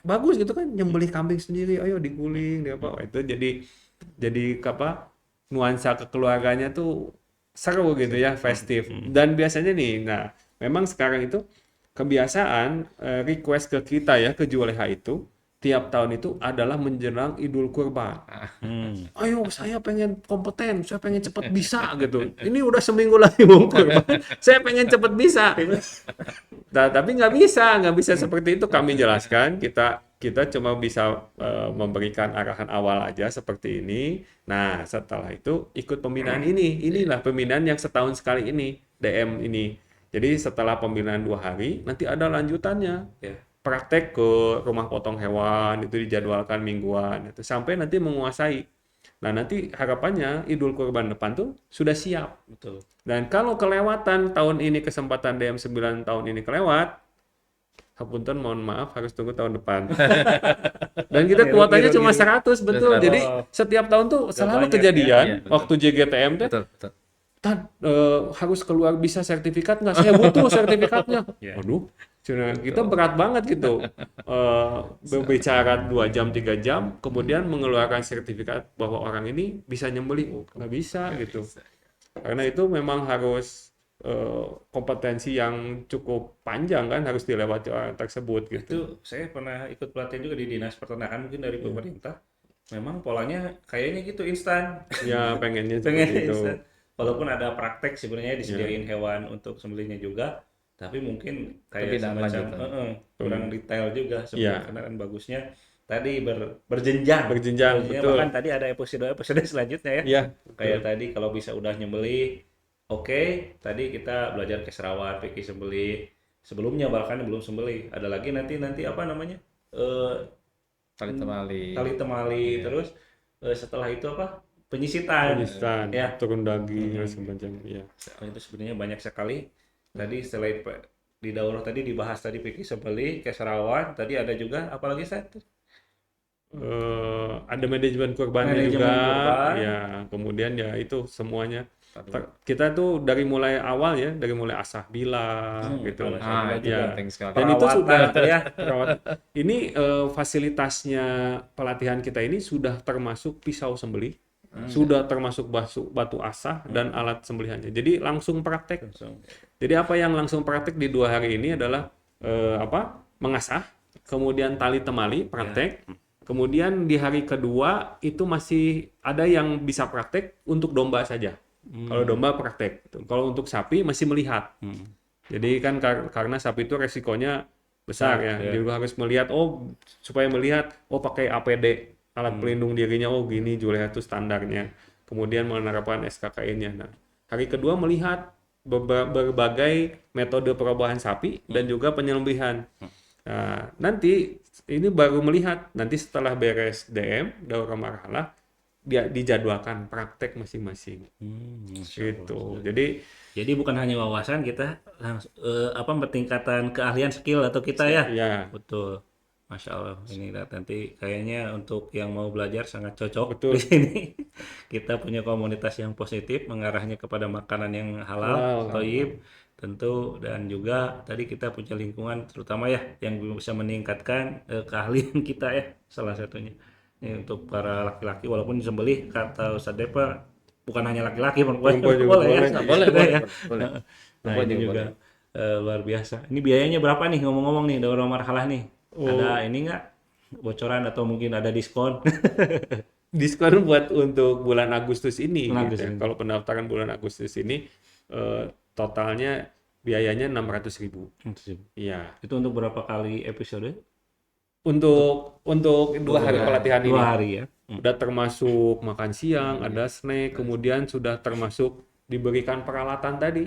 bagus gitu kan nyembelih kambing sendiri, ayo diguling, di apa. Wah, itu jadi apa nuansa kekeluarganya tuh seru gitu ya, festif. Dan biasanya nih, nah memang sekarang itu kebiasaan request ke kita ya, ke Juleha itu tiap tahun itu adalah menjelang Idul Kurban. Ayo saya pengen kompeten, saya pengen cepet bisa gitu. Ini udah seminggu lagi mau kurban, saya pengen cepet bisa. Nah, tapi nggak bisa seperti itu. Kami jelaskan, kita cuma bisa memberikan arahan awal aja seperti ini. Nah, setelah itu ikut pembinaan inilah pembinaan yang setahun sekali ini, DM ini. Jadi setelah pembinaan 2 hari, nanti ada lanjutannya. Ya. Praktek ke rumah potong hewan, itu dijadwalkan mingguan, itu sampai nanti menguasai. Nah, nanti harapannya Idul Kurban depan tuh sudah siap. Betul. Dan kalau kelewatan tahun ini, kesempatan DM 9 tahun ini kelewat, hapunten mohon maaf harus tunggu tahun depan. Dan kita kuotanya cuma 100, betul. 100. Jadi setiap tahun tuh selalu banyak kejadian ya. Iya, betul. waktu JGTM teh, Betul, betul. Tan, harus keluar bisa sertifikat nggak? Saya butuh sertifikatnya. Ya. Waduh, kita berat banget gitu. Berbicara 2 jam, 3 jam, kemudian mengeluarkan sertifikat bahwa orang ini bisa nyembelih. Nggak bisa gitu. Karena itu memang harus kompetensi yang cukup panjang kan, harus dilewati orang tersebut gitu. Itu saya pernah ikut pelatihan juga di Dinas Peternakan mungkin dari pemerintah. Memang polanya kayaknya gitu instan. Ya pengennya Pengen seperti itu. instan. Walaupun ada praktek sebenarnya disediain hewan untuk sembelihnya juga, tapi mungkin kayak Pembinaan semacam lanjutan. kurang detail juga sebenarnya. Iya. Karena kan bagusnya tadi berjenjang. Berjenjang, betul. Bahkan tadi ada episode selanjutnya ya. Iya, Kayak tadi kalau bisa udah nyembelih, oke. Tadi kita belajar keserawat, fikih sembelih. Sebelumnya bahkan belum sembelih. Ada lagi nanti apa namanya? Tali temali. Tali temali. Terus setelah itu apa? Penyisitan. Penyisitan, Ya. turun daging, dan semacam. Ya. Itu sebenarnya banyak sekali. Tadi selain di daurah tadi dibahas tadi fikih sembelih, keserawat. Tadi ada juga apalagi satu. Ada manajemen kurbannya Manajemen juga, kurban. ya. Kemudian ya itu semuanya. Kita tuh dari mulai awal ya, dari mulai asah bilah gitu. asah bilah itu Ya. penting sekali. Dan itu sudah Perawatan, ya. Ini fasilitasnya pelatihan kita ini sudah termasuk pisau sembelih, sudah termasuk batu asah dan alat sembelihannya. Jadi langsung praktek. Langsung. Jadi apa yang langsung praktek di 2 hari ini adalah mengasah, kemudian tali temali praktek, kemudian di hari kedua itu masih ada yang bisa praktek untuk domba saja. Kalau domba praktek, kalau untuk sapi masih melihat. Jadi kan karena sapi itu resikonya besar ya, ya. dia juga harus melihat, supaya melihat, pakai APD, alat pelindung dirinya, gini Juleha itu standarnya. Kemudian menerapkan SKKN-nya. Nah, hari kedua melihat berbagai metode perobahan sapi dan juga penyembelihan. Nah, nanti ini baru melihat, nanti setelah beres DM, daurah marhalah, dia dijadwalkan praktek masing-masing. Gitu. Jadi bukan hanya wawasan, kita langsung peningkatan keahlian skill atau kita ya. Ya. Betul. Masya Allah, ini nanti kayaknya untuk yang mau belajar sangat cocok Betul. di sini. Kita punya komunitas yang positif, mengarahnya kepada makanan yang halal, thayyib, tentu, dan juga tadi kita punya lingkungan terutama ya yang bisa meningkatkan keahlian kita ya, salah satunya. Ini untuk para laki-laki, walaupun disembelih kata Ustadz Depa bukan hanya laki-laki, perempuan Perempuan juga boleh ya. Boleh. Nah, Perempuan ini juga juga luar biasa. Ini biayanya berapa nih ngomong-ngomong nih daurah marhalah nih? Ada ini nggak bocoran atau mungkin ada diskon? Diskon buat untuk bulan Agustus ini. Agustus Gitu ya. ini. Kalau pendaftaran bulan Agustus ini totalnya biayanya 600.000. Iya. Itu untuk berapa kali episode? Untuk 2 hari pelatihan ini. 2 hari ya. Udah termasuk makan siang, ada snack, kemudian sudah termasuk diberikan peralatan tadi.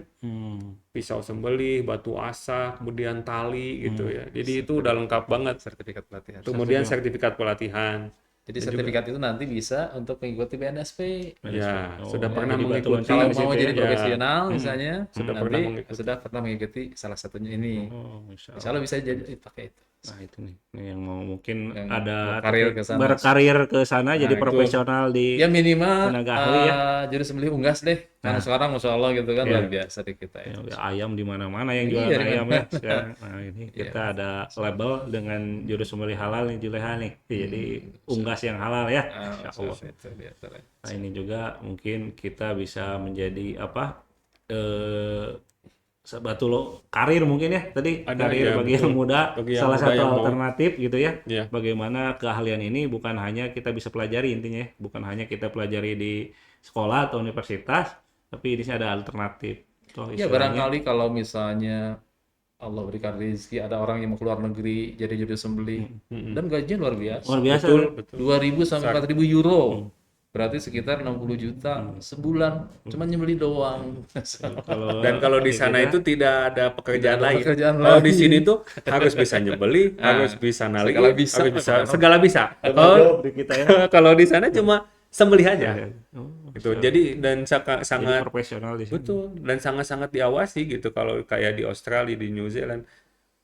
Pisau sembelih, batu asah, kemudian tali gitu ya. Jadi itu udah lengkap banget. Sertifikat pelatihan. Kemudian sertifikat pelatihan. Jadi sertifikat itu nanti bisa untuk mengikuti BNSP. Ya, Oh, sudah ya, pernah jadi batu mengikuti loncatan Kalau di mau situ jadi ya. profesional misalnya, Sudah nanti pernah mengikuti. sudah pernah mengikuti salah satunya ini. Oh, Masya Insya Allah. Allah bisa jadi pakai itu. Nah itu nih, yang mau mungkin Yang ada mau karir tapi ke sana. berkarir ke sana jadi Nah, itu. profesional di Ya minimal tenaga ahli ya. juru sembelih unggas deh. Karena sekarang Masya Allah gitu kan Iya. luar biasa di kita Ya, ya. udah ayam di mana-mana yang jualan Iya, di ayam ya mana-mana. sekarang. Nah ini kita ada label dengan juru sembelih halal nih Juleha nih. Jadi unggas yang halal ya. Insya Allah. Itu dia, tuh. Nah ini juga mungkin kita bisa menjadi apa batu lo karir mungkin ya tadi Ada, karir ya, bagi yang betul. muda Bagi yang salah muda satu yang mau. alternatif gitu ya. Iya. Bagaimana keahlian ini bukan hanya kita bisa pelajari intinya ya, bukan hanya kita pelajari di sekolah atau universitas, tapi ini ada alternatif. Tuh, Ya istilahnya, barangkali kalau misalnya Allah berikan rezeki ada orang yang mau keluar negeri jadi juru sembelih dan gajinya luar biasa. luar biasa. Betul, ya. betul. 2.000 sampai 4.000 euro. Berarti sekitar 60 juta sebulan. Cuma nyembelih doang. Kalau Dan kalau di kayak sana gitu itu tidak ada pekerjaan Tidak ada lain. pekerjaan Kalau di lain. sini tuh harus bisa nyebeli, harus bisa nali, segala bisa. harus bisa, segala bisa. double job di kita ya. Kalau di sana cuma sembelih aja. Oh, Gitu. Jadi dan jadi sangat profesional di sini. betul dan sangat-sangat diawasi gitu kalau kayak di Australia, di New Zealand.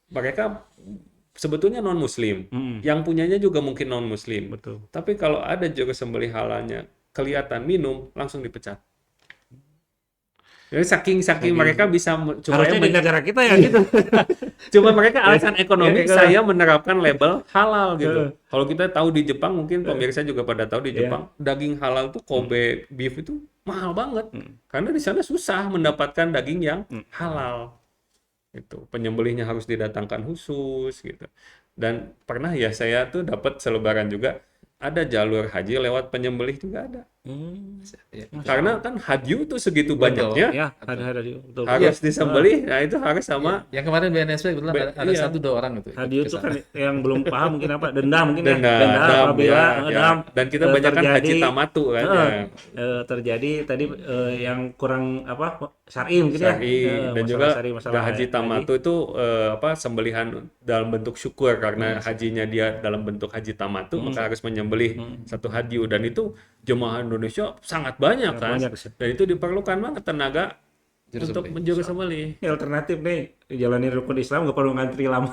Mereka sebetulnya non muslim. Yang punyanya juga mungkin non muslim. Betul. Tapi kalau ada juru sembelih halalnya kelihatan minum langsung dipecat. Jadi saking mereka bisa supaya Harusnya di negara kita ya gitu. cuma mereka alasan ekonomi Ya, saya menerapkan label halal gitu. Kalau kita tahu di Jepang mungkin pemirsa juga pada tahu di Jepang daging halal tuh Kobe beef itu mahal banget. Karena di sana susah mendapatkan daging yang halal. Itu penyembelihnya harus didatangkan khusus gitu. Dan pernah ya saya tuh dapat selebaran juga ada jalur haji lewat penyembelih juga ada. Ya. Karena kan haji tuh segitu Betul. banyaknya Ya, ada juga. Betul. harus disembelih. Nah itu harus sama Yang kemarin BNSP kebetulan ada iya. 1-2 orang gitu. Hadiah itu kan yang belum paham mungkin apa dendam mungkin ya. dendam, Apabila ya, dendam dan kita banyak kan haji terjadi, tamatu kan terjadi tadi yang kurang apa syar'i mungkin ya. syar'i dan Masalah juga syar'i, masalah haji tamatu itu sembelihan dalam bentuk syukur karena hajinya dia dalam bentuk haji tamatu maka harus menyembelih satu hadyu dan itu jemaah Indonesia sangat banyak kan banyak sih. dan itu diperlukan banget tenaga Juru untuk sembelih. menjadi sembelih. Ini alternatif nih jalani rukun Islam nggak perlu ngantri lama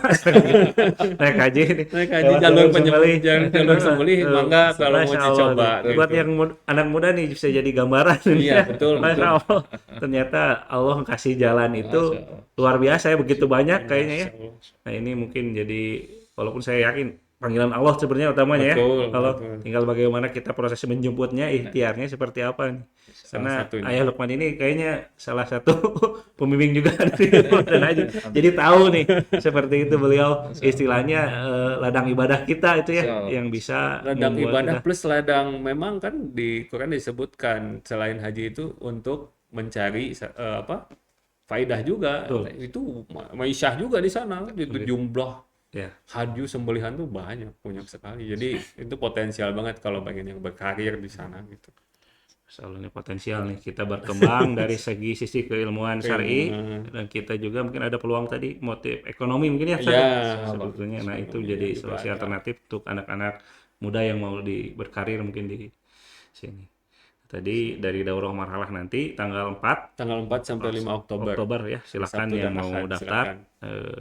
naik haji nih Naik haji lewat jalur sembelih. jalur sembelih mangga kalau mau Masya Allah dicoba nih. Buat gitu. yang anak muda nih bisa jadi gambaran Iya, betul, Masya betul. Allah ternyata Allah kasih jalan itu luar biasa ya begitu banyak kayaknya ya. Nah ini mungkin jadi walaupun saya yakin panggilan Allah sebenarnya utamanya Betul, ya. Kalau betul. tinggal bagaimana kita proses menjemputnya, ikhtiarnya seperti apa nih. Karena satunya. Ayah Lukman ini kayaknya salah satu pembimbing juga dari dan Haji. Jadi tahu nih seperti itu beliau istilahnya ladang ibadah kita itu ya yang bisa Ladang membuat ibadah kita- plus ladang memang kan di Quran disebutkan selain haji itu untuk mencari faidah juga. Itu maisyah juga di sana itu jumlah ya. haji sembelihan tuh banyak sekali. Jadi itu potensial banget kalau pengen yang berkarir di sana gitu. Soalnya potensial nih kita berkembang dari segi sisi keilmuan syar'i dan kita juga mungkin ada peluang tadi motif ekonomi mungkin ya Ustaz, Ya, sebetulnya. Nah itu jadi solusi alternatif untuk anak-anak muda yang mau berkarir mungkin di sini. Tadi dari daurah marhalah nanti tanggal 4 Tanggal 4 sampai 5 Oktober. ya silakan Sabtu yang dan mau Ahad, daftar.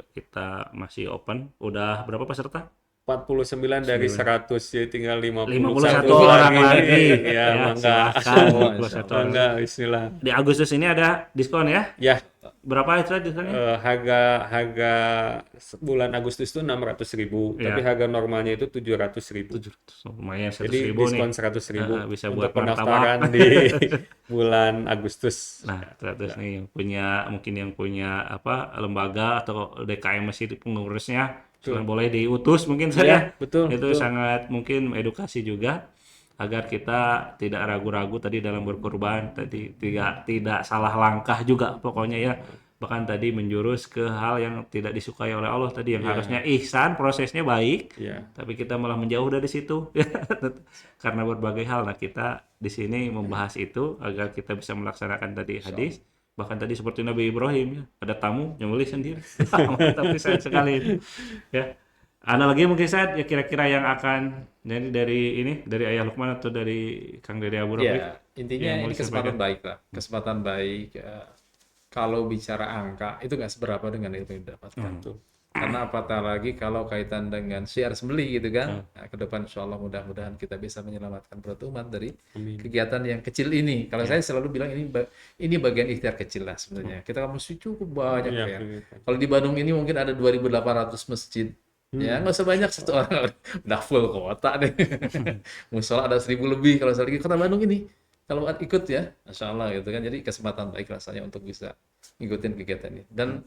Kita masih open. Udah berapa peserta? 49 dari 100 jadi tinggal 51 51 orang lagi. Ya, mangga. Silakan 51 orang. Mangga, bismillah. Di Agustus ini ada diskon ya? Ya, Berapa itu diskonnya? harga bulan Agustus itu 600.000, tapi harga normalnya itu 700.000. Lumayan 100.000 Jadi nih. diskon 100.000 bisa untuk buat martabak. pendaftaran di bulan Agustus. Nah, 100 nih yang punya mungkin yang punya apa lembaga atau DKM masih pengurusnya boleh diutus mungkin Ya, saya. betul. Itu betul. sangat mungkin edukasi juga agar kita tidak ragu-ragu tadi dalam berkorban, tadi tidak salah langkah juga pokoknya ya. Bahkan tadi menjurus ke hal yang tidak disukai oleh Allah tadi yang harusnya ihsan, prosesnya baik. Ya. Tapi kita malah menjauh dari situ karena berbagai hal. Nah, kita di sini membahas itu agar kita bisa melaksanakan tadi hadis. Bahkan tadi seperti Nabi Ibrahim ya, ada tamu nyembelih sendiri. Tapi sayang sekali itu. Ya. Analogi mungkin saya ya kira-kira yang akan Jadi dari Ayah Lukman atau dari Kang Dede Abu Rafiq Ya, intinya yang mau ini kesempatan disampaikan? baik lah. Kesempatan baik. Kalau bicara angka, itu nggak seberapa dengan ilmu yang didapatkan. Betul. Karena apatah lagi kalau kaitan dengan syiar sembelih gitu kan. Ah. Nah, ke depan insya Allah mudah-mudahan kita bisa menyelamatkan berat umat dari Amin. kegiatan yang kecil ini. Kalau saya selalu bilang ini bagian ikhtiar kecil lah sebenarnya. Kita masih cukup banyak Iya, ya. kelihatan. Kalau di Bandung ini mungkin ada 2.800 masjid. Ya nggak usah banyak, satu orang udah full kota deh. Musola ada 1.000 lebih kalau saya lagi kota Bandung ini. Kalau ikut ya, Masya Allah gitu kan. Jadi kesempatan baik rasanya untuk bisa ngikutin kegiatan ini. Dan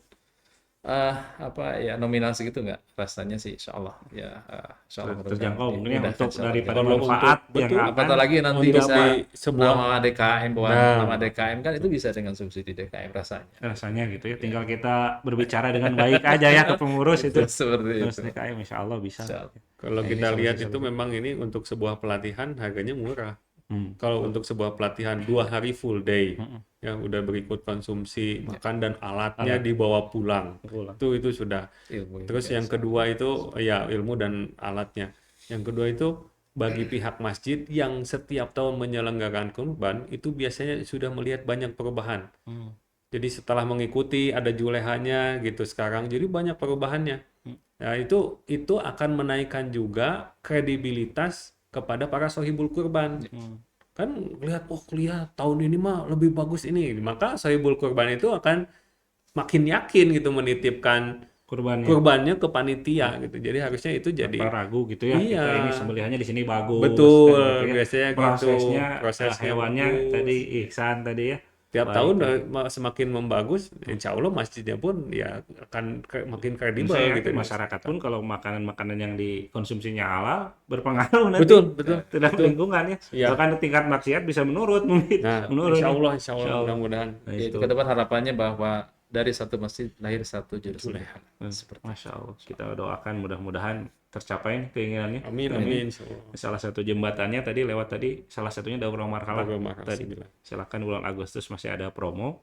apa ya nominal segitu nggak rasanya sih Insya Allah ya, Insya Allah mudah-mudahan terjangkau mungkin ya dimudahkan, untuk Insya Allah. daripada Kalau manfaat untuk- betul, yang Apatah akan lagi nanti untuk bisa di sebuah nama DKM, bawa Nah. nama DKM kan itu bisa dengan subsidi DKM rasanya. rasanya gitu ya. Tinggal kita berbicara dengan baik aja ya ke pengurus itu. Seperti Terus itu. DKM Insya Allah bisa. Insya Allah. kalau Nah, kita ini lihat solusi-solusi. itu memang ini untuk sebuah pelatihan harganya murah. Hmm. Kalau untuk sebuah pelatihan 2 hari full day, yang udah berikut konsumsi makan dan alatnya dibawa pulang, Pulang. itu sudah. Ilmu Terus yang kedua itu ya ilmu dan alatnya. Yang kedua itu bagi pihak masjid yang setiap tahun menyelenggarakan kurban itu biasanya sudah melihat banyak perubahan. Jadi setelah mengikuti ada julehannya gitu sekarang, jadi banyak perubahannya. Nah itu akan menaikkan juga kredibilitas kepada para sohibul kurban. Kan lihat, oh lihat tahun ini mah lebih bagus ini. Maka sohibul kurban itu akan makin yakin gitu menitipkan Kurbannya. kurbannya ke panitia gitu. Jadi harusnya itu jadi Tanpa ragu gitu ya. Iya. Kita ini sembelihannya di sini bagus. Betul, kan gitu ya. biasanya gitu. Prosesnya, Prosesnya hewannya bagus. tadi ihsan tadi ya. tiap Baik, tahun ya. semakin membagus, insya Allah masjidnya pun ya akan makin kredibel Saya gitu. yakin masyarakat pun kalau makanan-makanan yang dikonsumsinya halal berpengaruh nanti Betul. terhadap lingkungan ya. Iya. Bahkan tingkat maksiat bisa menurun mungkin. Nah, menurun. insya ya. Allah Insya Allah. mudah-mudahan. Nah, Ya, itu. itu ke depan harapannya bahwa dari satu masjid lahir satu juru sembelihan. Seperti Masya Allah. Kita doakan mudah-mudahan tercapai keinginannya. Amin, insya Allah. Salah satu jembatannya tadi lewat tadi, salah satunya Daurah Marhalah Daurah Marhalah, tadi. sembilan. Silakan bulan Agustus masih ada promo.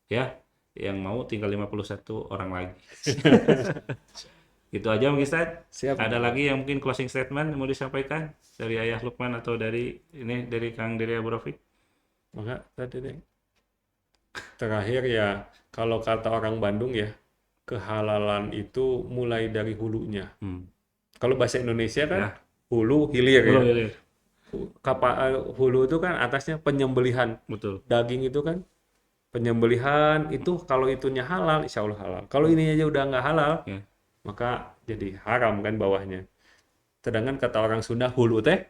Ya, yang mau tinggal 51 orang lagi. Gitu aja mungkin Ustaz. Siap. Ada lagi yang mungkin closing statement yang mau disampaikan dari Ayah Lukman atau dari Kang Dede Abu Rafiq? Maka tadi deh. Terakhir ya, kalau kata orang Bandung ya, kehalalan itu mulai dari hulunya. Kalau bahasa Indonesia kan Ya. hulu hilir ya. Boleh. Hulu itu kan atasnya penyembelihan. Betul. Daging itu kan penyembelihan itu kalau itunya halal, insya Allah halal. Kalau ini aja udah nggak halal, Ya. maka jadi haram kan bawahnya. Sedangkan kata orang Sunda hulu teh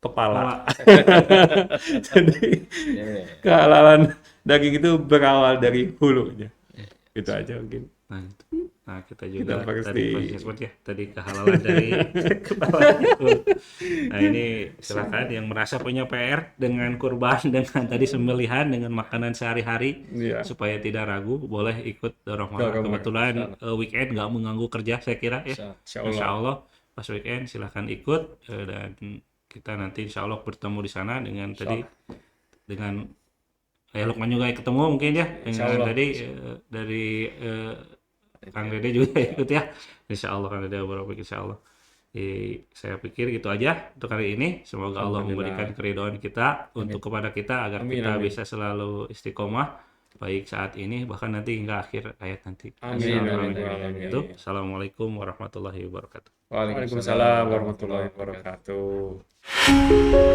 kepala. Jadi kehalalan daging itu berawal dari hulunya. Gitu aja mungkin. Nah, itu. Nah, kita juga Kita tadi pasti- disebut ya, tadi kehalalan dari kepala. Nah, ini silakan yang merasa punya PR dengan kurban, dengan tadi sembelihan, dengan makanan sehari-hari, Iya. supaya tidak ragu, boleh ikut Daurah Daurah Marhalah. Marhalah, Kebetulan weekend nggak mengganggu kerja, saya kira ya. Insya Insya Allah. Allah pas weekend silahkan ikut dan kita nanti insya Allah bertemu di sana dengan tadi dengan Lukman juga ketemu mungkin ya Insya dengan Allah. tadi dari Kang Dede juga ikut ya. Insya Allah Kang Dede beberapa insya Allah. Saya pikir gitu aja untuk kali ini. Semoga Allah Alhamdulillah. memberikan keridhaan kita untuk kepada kita agar Amin, kita amin. bisa selalu istiqomah baik saat ini bahkan nanti hingga akhir hayat nanti. Amin, Amin. amin. Itu. Assalamualaikum warahmatullahi wabarakatuh. Waalaikumsalam warahmatullahi wabarakatuh.